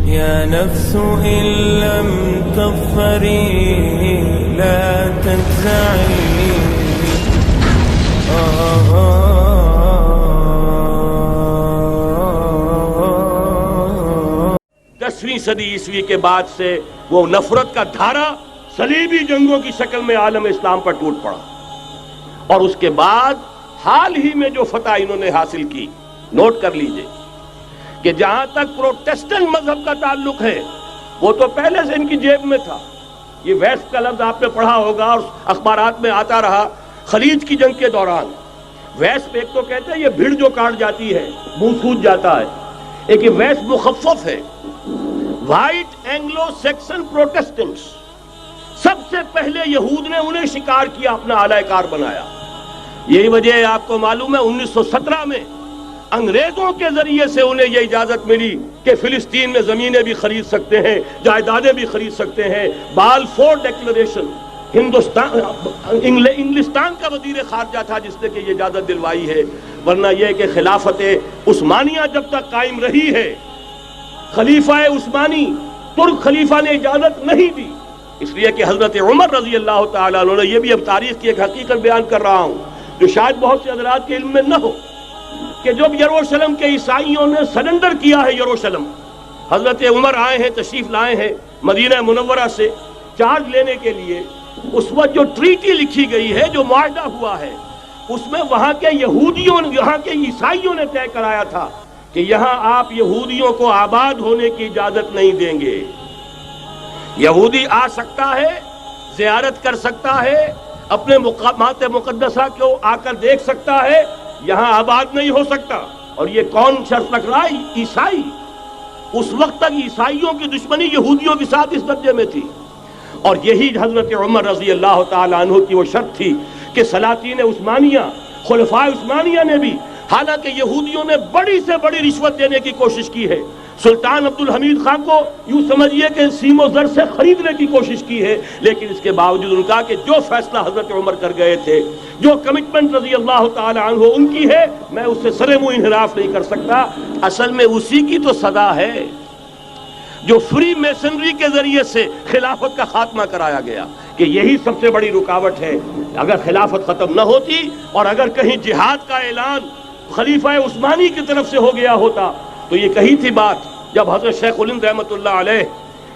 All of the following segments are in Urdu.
يا نفس إن لم تظفري لا تجزعي. 10ویں صدی عیسوی کے بعد سے وہ نفرت کا دھارا صلیبی جنگوں کی شکل میں عالم اسلام پر ٹوٹ پڑا، اور اس کے بعد حال ہی میں جو فتح انہوں نے حاصل کی، نوٹ کر لیجئے کہ جہاں تک پروٹیسٹنٹ مذہب کا تعلق ہے وہ تو پہلے سے ان کی جیب میں تھا. یہ ویسٹ کا لفظ آپ نے پڑھا ہوگا اور اخبارات میں آتا رہا. خلیج کی جنگ کے دوران ویسٹ ایک تو کہتے ہیں یہ بھیڑ جو کاٹ جاتی ہے منہ سوج جاتا ہے، ایک یہ ویسٹ مخفف ہے. وائٹ اینگلو سیکسن پروٹیسٹنٹس، سب سے پہلے یہود نے انہیں شکار کیا، اپنا اعلی کار بنایا. یہی وجہ ہے آپ کو معلوم ہے 1917 میں انگریزوں کے ذریعے سے انہیں یہ اجازت ملی کہ فلسطین میں زمینیں بھی خرید سکتے ہیں، جائیدادیں بھی خرید سکتے ہیں. بالفور ڈیکلریشن، انگلستان کا وزیر خارجہ تھا جس نے کہ یہ اجازت دلوائی ہے. ورنہ یہ کہ خلافت عثمانیہ جب تک قائم رہی ہے، خلیفہ عثمانی ترک خلیفہ نے اجازت نہیں دی. اس لیے کہ حضرت عمر رضی اللہ تعالیٰ عنہ نے، یہ بھی اب تاریخ کی ایک حقیقت بیان کر رہا ہوں جو شاید بہت سے حضرات کے علم میں نہ ہو، کہ جب یروشلم کے عیسائیوں نے سرنڈر کیا ہے یروشلم، حضرت عمر آئے ہیں، تشریف لائے ہیں مدینہ منورہ سے چارج لینے کے لیے. اس وقت جو ٹریٹی لکھی گئی ہے، جو معاہدہ ہوا ہے، اس میں وہاں کے یہودیوں، یہاں کے عیسائیوں نے طے کرایا تھا کہ یہاں آپ یہودیوں کو آباد ہونے کی اجازت نہیں دیں گے. یہودی آ سکتا ہے، زیارت کر سکتا ہے، اپنے مقامات مقدسہ کو آ کر دیکھ سکتا ہے، یہاں آباد نہیں ہو سکتا. اور یہ کون شرط رکھ رہا ہے؟ عیسائی. اس وقت تک عیسائیوں کی دشمنی یہودیوں کے ساتھ اس درجے میں تھی. اور یہی حضرت عمر رضی اللہ تعالیٰ عنہ کی وہ شرط تھی کہ سلاطین عثمانیہ، خلفاء عثمانیہ نے بھی، حالانکہ یہودیوں نے بڑی سے بڑی رشوت دینے کی کوشش کی ہے، سلطان عبدالحمید خان کو یوں سمجھیے کہ سیم و زر سے خریدنے کی کوشش کی ہے، لیکن اس کے باوجود ان کا کہ جو فیصلہ حضرت عمر کر گئے تھے، جو کمٹمنٹ رضی اللہ تعالی عنہ ان کی ہے، میں اس سے سر منہ انحراف نہیں کر سکتا. اصل میں اسی کی تو صدا ہے جو فری میسنری کے ذریعے سے خلافت کا خاتمہ کرایا گیا، کہ یہی سب سے بڑی رکاوٹ ہے. اگر خلافت ختم نہ ہوتی اور اگر کہیں جہاد کا اعلان خلیفہ عثمانی کی طرف سے ہو گیا ہوتا تو یہ کہی تھی بات جب حضرت شیخ الہند رحمۃ اللہ علیہ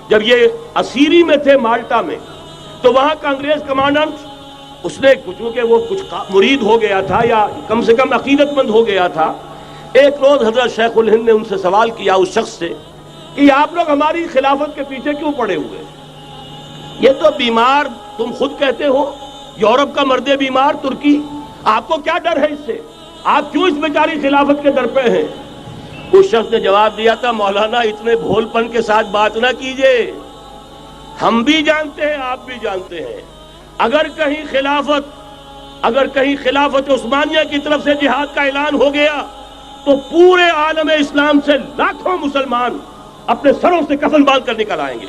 جب یہ اسیری میں تھے مالٹا میں، تو وہاں کا انگریز کمانڈنٹ، اس نے چونکہ وہ کچھ مرید ہو گیا تھا یا کم سے کم عقیدت مند ہو گیا تھا، ایک روز حضرت شیخ الہند نے ان سے سوال کیا اس شخص سے کہ آپ لوگ ہماری خلافت کے پیچھے کیوں پڑے ہوئے؟ یہ تو بیمار، تم خود کہتے ہو یورپ کا مرد بیمار ترکی، آپ کو کیا ڈر ہے اس سے؟ آپ کیوں اس بیچاری خلافت کے در پہ ہیں؟ اس شخص نے جواب دیا تھا، مولانا اتنے بھول پن کے ساتھ بات نہ کیجئے، ہم بھی جانتے ہیں، آپ بھی جانتے ہیں، اگر کہیں خلافت عثمانیہ کی طرف سے جہاد کا اعلان ہو گیا تو پورے عالم اسلام سے لاکھوں مسلمان اپنے سروں سے کفن باندھ کر نکل آئیں گے.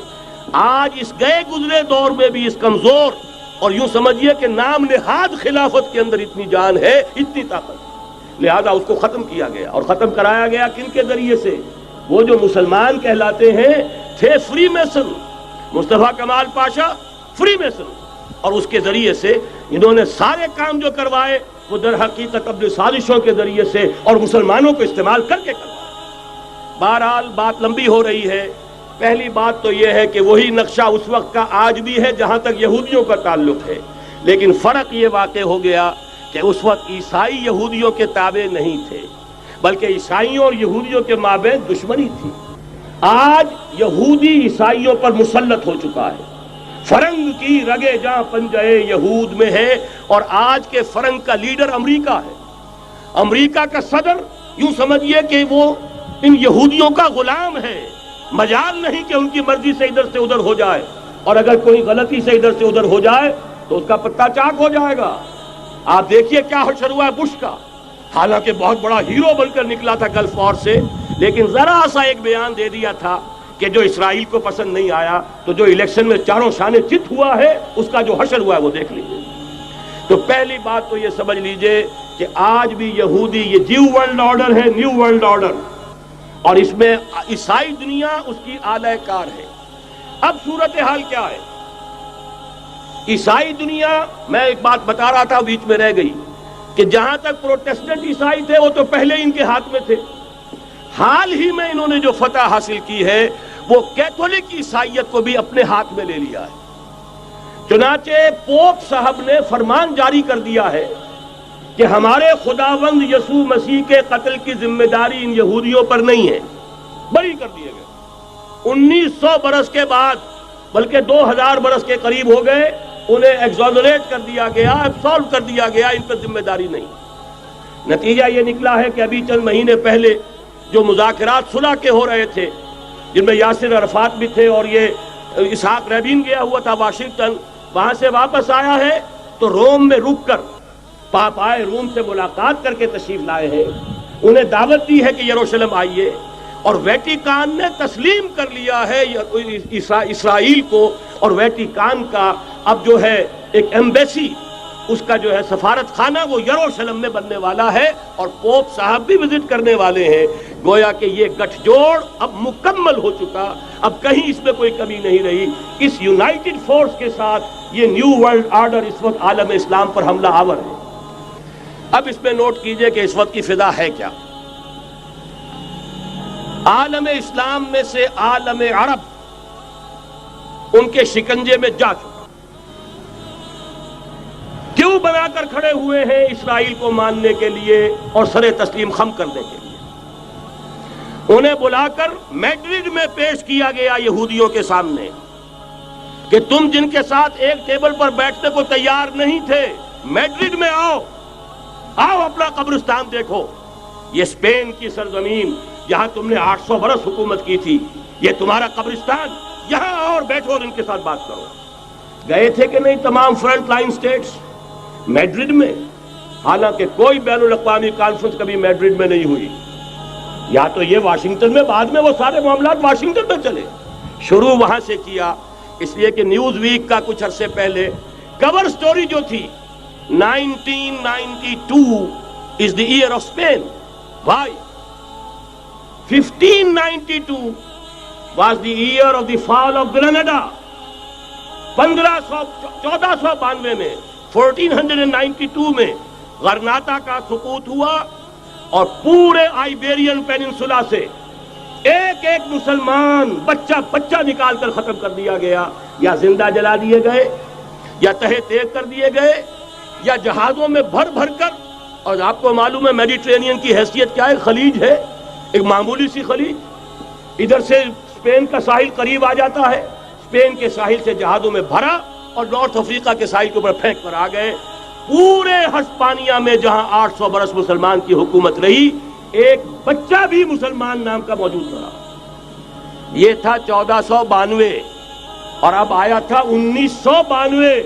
آج اس گئے گزرے دور میں بھی اس کمزور اور یوں سمجھیے کہ نام نہاد خلافت کے اندر اتنی جان ہے، اتنی طاقت، لہذا اس کو ختم کیا گیا. اور ختم کرایا گیا کن کے ذریعے سے؟ وہ جو مسلمان کہلاتے ہیں تھے فری میسن، مصطفیٰ کمال پاشا فری میسن، اور اس کے ذریعے سے انہوں نے سارے کام جو کروائے وہ در حقیقت اپنے سازشوں کے ذریعے سے اور مسلمانوں کو استعمال کر کے کروائے. بہرحال بات لمبی ہو رہی ہے. پہلی بات تو یہ ہے کہ وہی نقشہ اس وقت کا آج بھی ہے جہاں تک یہودیوں کا تعلق ہے، لیکن فرق یہ واقع ہو گیا کہ اس وقت عیسائی یہودیوں کے تابع نہیں تھے، بلکہ عیسائیوں اور یہودیوں کے مابین دشمنی تھی. آج یہودی عیسائیوں پر مسلط ہو چکا ہے. فرنگ کی رگے جاں پنجے یہود میں ہے، اور آج کے فرنگ کا لیڈر امریکہ ہے. امریکہ کا صدر یوں سمجھیے کہ وہ ان یہودیوں کا غلام ہے. مجال نہیں کہ ان کی مرضی سے ادھر سے ادھر ہو جائے، اور اگر کوئی غلطی سے ادھر سے ادھر ہو جائے تو اس کا پتہ چاک ہو جائے گا. آپ دیکھیے کیا حشر ہوا ہے بش کا، حالانکہ بہت بڑا ہیرو بن کر نکلا تھا گلف وار سے، لیکن ذرا سا ایک بیان دے دیا تھا کہ جو اسرائیل کو پسند نہیں آیا، تو جو الیکشن میں چاروں شانے چت ہوا ہے اس کا جو حشر ہوا ہے وہ دیکھ لیجیے. تو پہلی بات تو یہ سمجھ لیجئے کہ آج بھی یہودی، یہ نیو ورلڈ آرڈر ہے، نیو ورلڈ آرڈر، اور اس میں عیسائی دنیا اس کی اعلی کار ہے۔ اب صورتحال کیا ہے؟ عیسائی دنیا، میں ایک بات بتا رہا تھا بیچ میں رہ گئی، کہ جہاں تک پروٹیسٹنٹ عیسائی تھے وہ تو پہلے ان کے ہاتھ میں تھے۔ حال ہی میں انہوں نے جو فتح حاصل کی ہے وہ کیتھولک عیسائیت کو بھی اپنے ہاتھ میں لے لیا ہے۔ چنانچہ پوپ صاحب نے فرمان جاری کر دیا ہے کہ ہمارے خداوند یسوع مسیح کے قتل کی ذمہ داری ان یہودیوں پر نہیں ہے، بری کر دیے گئے۔ 1900 برس کے بعد، بلکہ 2000 برس کے قریب ہو گئے، انہیں ایگزونریٹ کر دیا گیا، ایبسالو کر دیا گیا، ان پر ذمہ داری نہیں۔ نتیجہ یہ نکلا ہے کہ ابھی چند مہینے پہلے جو مذاکرات صلح کے ہو رہے تھے، جن میں یاسر عرفات بھی تھے اور یہ اسحاق رابین گیا ہوا تھا واشنگٹن، وہاں سے واپس آیا ہے تو روم میں رک کر پاپائے روم سے ملاقات کر کے تشریف لائے ہیں، انہیں دعوت دی ہے کہ یروشلم آئیے، اور ویٹیکان نے تسلیم کر لیا ہے اسرائیل کو، اور ویٹیکان کا اب جو ہے ایک ایمبیسی، اس کا جو ہے سفارت خانہ وہ یروشلم میں بننے والا ہے، اور پوپ صاحب بھی وزٹ کرنے والے ہیں۔ گویا کہ یہ گٹھ جوڑ اب مکمل ہو چکا، اب کہیں اس میں کوئی کمی نہیں رہی۔ اس یونائٹڈ فورس کے ساتھ یہ نیو ورلڈ آرڈر اس وقت عالم اسلام پر حملہ آور ہے۔ اب اس میں نوٹ کیجئے کہ اس وقت کی فضا ہے کیا۔ عالم اسلام میں سے عالم عرب ان کے شکنجے میں جا چکا، کیوں بنا کر کھڑے ہوئے ہیں اسرائیل کو ماننے کے لیے اور سر تسلیم خم کرنے کے لیے۔ انہیں بلا کر میڈرڈ میں پیش کیا گیا یہودیوں کے سامنے کہ تم جن کے ساتھ ایک ٹیبل پر بیٹھنے کو تیار نہیں تھے، میڈرڈ میں آؤ، آؤ اپنا قبرستان دیکھو، یہ اسپین کی سرزمین جہاں تم نے 800 برس حکومت کی تھی، یہ تمہارا قبرستان، یہاں آؤ اور بیٹھو اور ان کے ساتھ بات کرو۔ گئے تھے کہ نہیں تمام فرنٹ لائن سٹیٹس میڈرڈ میں؟ حالانکہ کوئی بین الاقوامی کانفرنس کبھی میڈرڈ میں نہیں ہوئی، یا تو یہ واشنگٹن میں، بعد میں وہ سارے معاملات واشنگٹن میں چلے، شروع وہاں سے کیا۔ اس لیے کہ نیوز ویک کا کچھ عرصے پہلے کور سٹوری جو تھی 1992 is the year of Spain. Why? 1592 was the year of the fall of Granada. 1492 میں 1492 میں غرناطہ کا سقوط ہوا، اور پورے آئیبیرین پیننسولا سے ایک ایک مسلمان بچہ بچہ نکال کر ختم کر دیا گیا، یا زندہ جلا دیے گئے، یا تہہ تیغ کر دیے گئے، یا جہازوں میں بھر بھر کر۔ اور آپ کو معلوم ہے میڈیٹرینین کی حیثیت کیا ہے، خلیج ہے، ایک معمولی سی خلیج، ادھر سے اسپین کا ساحل قریب آ جاتا ہے، اسپین کے ساحل سے جہازوں میں بھرا اور نارتھ افریقہ کے ساحل کے اوپر پھینک کر آ گئے۔ پورے ہسپانیہ میں جہاں 800 برس مسلمان کی حکومت رہی، ایک بچہ بھی مسلمان نام کا موجود رہا۔ یہ تھا 1492، اور اب آیا تھا 1992۔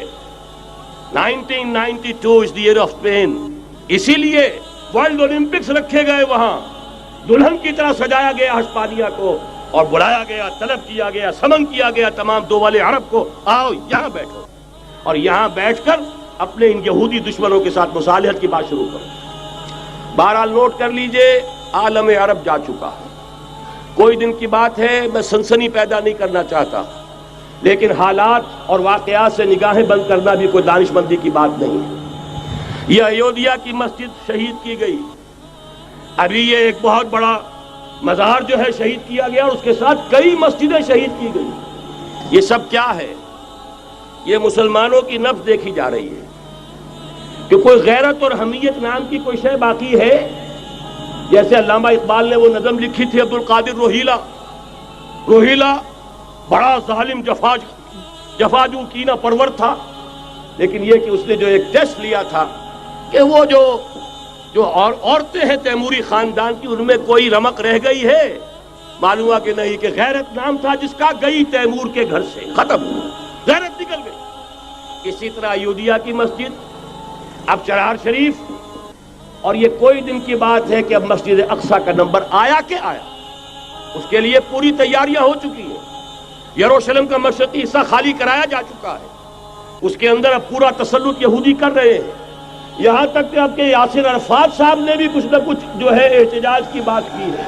1992 is the year of Spain۔ اسی لیے ورلڈ اولمپکس رکھے گئے، وہاں دلہن کی طرح سجایا گیا ہسپانیہ کو، اور بلایا گیا، طلب کیا گیا، سمن کیا گیا تمام دول عرب کو، آؤ یہاں بیٹھو، اور یہاں بیٹھ کر اپنے ان یہودی دشمنوں کے ساتھ مصالحت کی بات شروع کرو۔ بہرحال نوٹ کر لیجئے، عالم عرب جا چکا ہے۔ کوئی دن کی بات ہے، میں سنسنی پیدا نہیں کرنا چاہتا، لیکن حالات اور واقعات سے نگاہیں بند کرنا بھی کوئی دانش مندی کی بات نہیں ہے۔ یہ ایودھیا کی مسجد شہید کی گئی، ابھی یہ ایک بہت بڑا مزار جو ہے شہید کیا گیا، اور اس کے ساتھ کئی مسجدیں شہید کی گئی۔ یہ سب کیا ہے؟ یہ مسلمانوں کی نفس دیکھی جا رہی ہے کہ کوئی غیرت اور حمیت نام کی کوئی شے باقی ہے؟ جیسے علامہ اقبال نے وہ نظم لکھی تھی، عبد القادر روہیلا بڑا ظالم جفاجو کینہ پرور تھا، لیکن یہ کہ اس نے جو ایک ٹیسٹ لیا تھا کہ وہ جو عورتیں ہیں تیموری خاندان کی، ان میں کوئی رمق رہ گئی ہے؟ معلوم ہوا کہ نہیں، کہ غیرت نام تھا جس کا گئی تیمور کے گھر سے، ختم، غیرت نکل گئی۔ اسی طرح ایودھیا کی مسجد، اب چرار شریف، اور یہ کوئی دن کی بات ہے کہ اب مسجد اقصیٰ کا نمبر آیا کہ آیا، اس کے لیے پوری تیاریاں ہو چکی ہیں۔ یروشلم کا مشرقی حصہ خالی کرایا جا چکا ہے، اس کے اندر اب پورا تسلط یہودی کر رہے ہیں، یہاں تک کہ اب کہ یاسر عرفات صاحب نے بھی کچھ نہ کچھ جو ہے احتجاج کی بات کی ہے۔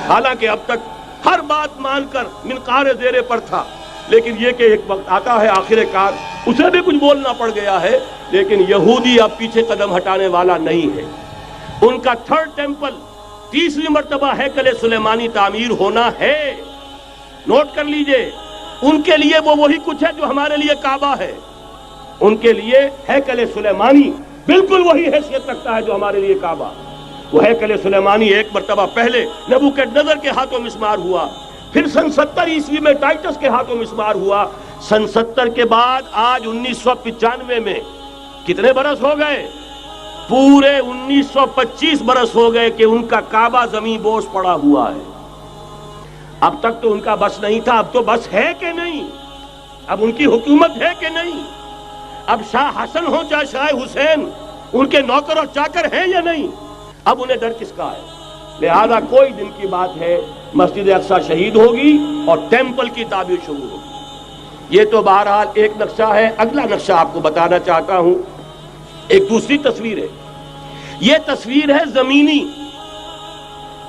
حالانکہ اب تک ہر بات مان کر منقار زیر پر تھا، لیکن یہ کہ ایک وقت آتا ہے آخر کار اسے بھی کچھ بولنا پڑ گیا ہے. لیکن یہودی اب پیچھے قدم ہٹانے والا نہیں ہے. ان کا تھرڈ ٹیمپل، تیسری مرتبہ ہیکل سلیمانی تعمیر ہونا ہے. نوٹ کر لیجئے، ان کے لیے وہ وہی کچھ ہے جو ہمارے لیے کعبہ ہے. ان کے لیے ہیکل سلیمانی بالکل وہی حیثیت رکھتا ہے جو ہمارے لیے کعبہ. وہ ہیکل سلیمانی ایک مرتبہ پہلے نبوکدنضر کے ہاتھوں مسمار ہوا، پھر سن 70 عیسوی میں ٹائٹس کے ہاتھوں مسمار ہوا. سن 70 کے بعد آج 1995 میں کتنے برس ہو گئے؟ پورے 1925 برس ہو گئے کہ ان کا کعبہ زمین بوس پڑا ہوا ہے. اب تک تو ان کا بس نہیں تھا، اب تو بس ہے کہ نہیں؟ اب ان کی حکومت ہے کہ نہیں؟ اب شاہ حسن ہو چاہے شاہ حسین، ان کے نوکر اور چاکر ہیں یا نہیں؟ اب انہیں ڈر کس کا ہے؟ لہذا کوئی دن کی بات ہے مسجد اقصی شہید ہوگی اور ٹیمپل کی تعمیر شروع ہوگی. یہ تو بہرحال ایک نقشہ ہے. اگلا نقشہ آپ کو بتانا چاہتا ہوں، ایک دوسری تصویر ہے. یہ تصویر ہے زمینی،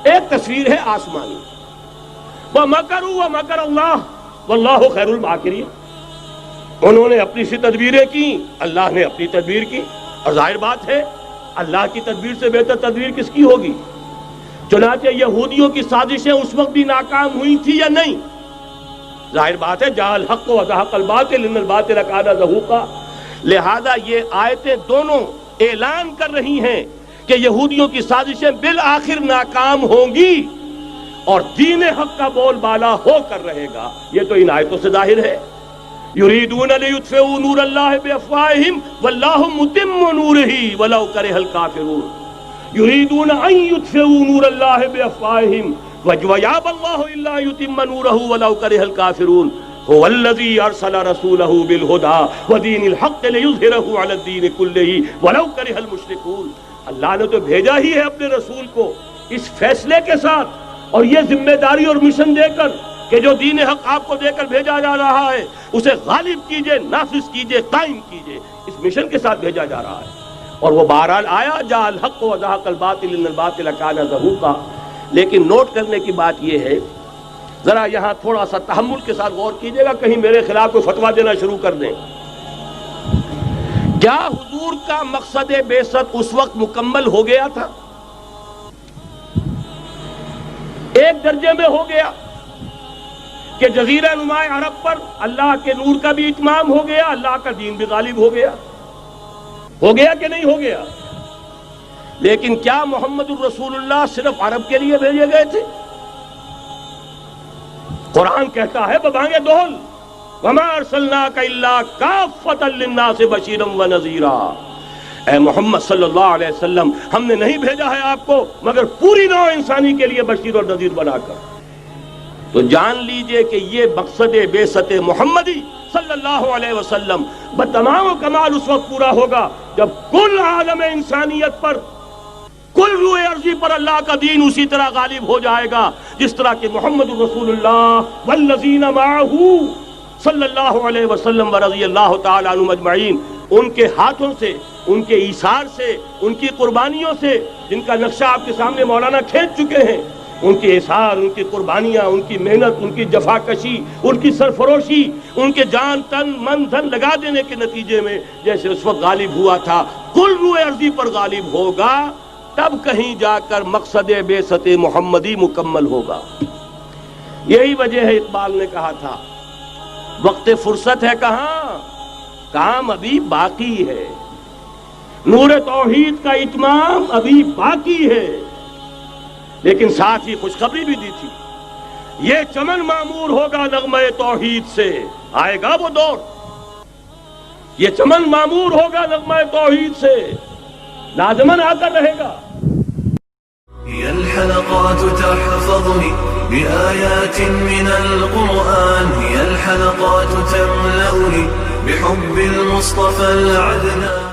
ایک تصویر ہے آسمانی. وَمَكَرُوا وَمَكَرَ اللَّهُ وَاللَّهُ خَيْرُ الْمَاكِرِينَ. انہوں نے اپنی سی تدبیریں کی، اللہ نے اپنی تدبیر کی، اور ظاہر بات ہے اللہ کی تدبیر سے بہتر تدبیر کس کی ہوگی؟ چنانچہ یہودیوں کی سازشیں اس وقت بھی ناکام ہوئی تھی یا نہیں؟ ظاہر بات ہے جاء الحق وزهق الباطل ان الباطل کان زهوقا. لہذا یہ آیتیں دونوں اعلان کر رہی ہیں کہ یہودیوں کی سازشیں بالآخر ناکام ہوں گی اور دین حق کا بول بالا ہو کر رہے گا. یہ تو ان آیتوں سے ظاہر ہے. یریدون لیطفئوا نور اللہ بافواہہم واللہ متم نورہ ولو کرہ الکافرون. یریدون ان یطفئوا نور اللہ بافواہہم ویابى اللہ الا یتم نورہ ولو کرہ الکافرون. هو الذی ارسل رسولہ بالہدى ودین الحق لیظہرہ علی الدین کلہ ولو کرہ المشرکون. اللہ نے تو بھیجا ہی ہے اپنے رسول کو اس فیصلے کے ساتھ اور یہ ذمہ داری اور مشن دے کر کہ جو دین حق آپ کو دے کر بھیجا جا رہا ہے اسے غالب کیجئے، نافذ کیجئے، قائم کیجئے. اس مشن کے ساتھ بھیجا جا رہا ہے. اور وہ بہرحال آیا جاء الحق وزهق الباطل ان الباطل کان زهوقا. لیکن نوٹ کرنے کی بات یہ ہے، ذرا یہاں تھوڑا سا تحمل کے ساتھ غور کیجئے گا، کہیں میرے خلاف کوئی فتویٰ دینا شروع کر دیں. کیا حضور کا مقصد بعثت اس وقت مکمل ہو گیا تھا؟ ایک درجے میں ہو گیا کہ جزیرہ نما عرب پر اللہ کے نور کا بھی اتمام ہو گیا، اللہ کا دین بھی غالب ہو گیا. ہو گیا کہ نہیں ہو گیا؟ لیکن کیا محمد الرسول اللہ صرف عرب کے لیے بھیجے گئے تھے؟ قرآن کہتا ہے ببانگ دہل وما ارسلناک الا کافۃ للناس بشیرا ونذیرا. اے محمد صلی اللہ علیہ وسلم، ہم نے نہیں بھیجا ہے آپ کو مگر پوری نوع انسانی کے لیے بشیر اور نذیر بنا کر. تو جان لیجئے کہ یہ مقصد بعثت محمدی صلی اللہ علیہ وسلم بتمام و کمال اس وقت پورا ہوگا جب کل عالم انسانیت پر، کل روئے ارضی پر اللہ کا دین اسی طرح غالب ہو جائے گا جس طرح کہ محمد رسول اللہ والذین معہ صلی اللہ علیہ وسلم ورضی اللہ تعالی عنہم اجمعین، ان کے ہاتھوں سے، ان کے ایثار سے، ان کی قربانیوں سے، جن کا نقشہ آپ کے سامنے مولانا کھینچ چکے ہیں، ان کے اثار، ان کی قربانیاں، ان کی محنت، ان کی جفاکشی، ان کی سرفروشی، ان کے جان تن من دھن لگا دینے کے نتیجے میں جیسے اس وقت غالب ہوا تھا کل روئے ارضی پر غالب ہوگا، تب کہیں جا کر مقصد بعثت محمدی مکمل ہوگا. یہی وجہ ہے اقبال نے کہا تھا وقت فرصت ہے کہاں، کام ابھی باقی ہے، نور توحید کا اتمام ابھی باقی ہے. لیکن ساتھ ہی خوشخبری بھی دی تھی، یہ چمن معمور ہوگا نغمہ توحید سے. آئے گا وہ دور، یہ چمن معمور ہوگا نغمہ توحید سے، لازماً آ کر رہے گا. هي الحلقات تحفظني بآيات من القرآن، هي الحلقات تملأني بحب المصطفى العدنان.